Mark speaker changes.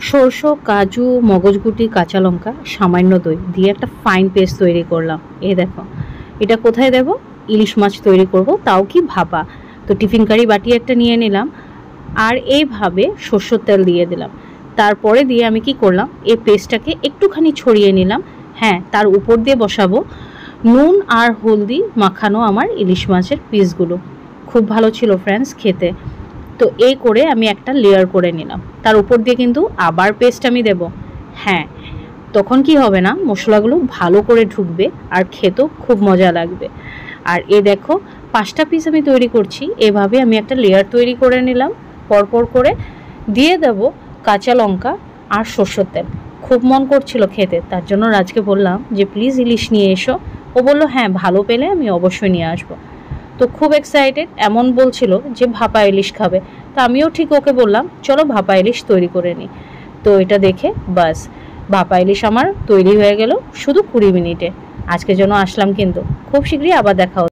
Speaker 1: সরষে, কাজু, মগজগুটি, কাঁচা লঙ্কা, সামান্য দই দিয়ে একটা ফাইন পেস্ট তৈরি করলাম। এই দেখো, এটা কোথায় দেব? ইলিশ মাছ তৈরি করব, তাও কি ভাপা। তো টিফিন কারি বাটি একটা নিয়ে নিলাম, আর এইভাবে সরষের তেল দিয়ে দিলাম। তারপরে দিয়ে আমি কি করলাম, এই পেস্টটাকে একটুখানি ছড়িয়ে নিলাম। হ্যাঁ, তার উপর দিয়ে বসাবো নুন আর হলদি মাখানো আমার ইলিশ মাছের পিসগুলো। খুব ভালো ছিল ফ্রেন্ডস খেতে। তো এই করে আমি একটা লেয়ার করে নিলাম, তার উপর দিয়ে কিন্তু আবার পেস্ট আমি দেব। হ্যাঁ, তখন কি হবে না, মশলাগুলো ভালো করে ঢুকবে আর খেতেও খুব মজা লাগবে। আর এ দেখো, 5টা পিস আমি তৈরি করছি। এভাবে আমি একটা লেয়ার তৈরি করে নিলাম, পরপর করে দিয়ে দেব কাঁচা লঙ্কা আর সরষের তেল। খুব মন করছিল খেতে, তার জন্য রাজকে বললাম যে প্লিজ ইলিশ নিয়ে এসো। ও বলল হ্যাঁ, ভালো পেলে আমি অবশ্যই নিয়ে আসবো। তো খুব এক্সাইটেড, এমন বলছিল যে ভাপা ইলিশ খাবে। তো আমিও ঠিক ওকে বললাম চলো ভাপা ইলিশ তৈরি করে নিই। তো এটা দেখে বাস, ভাপা ইলিশ আমার তৈরি হয়ে গেল শুধু 20 মিনিটে। আজকের জন্য আসলাম, কিন্তু খুব শীঘ্রই আবার দেখা হচ্ছে।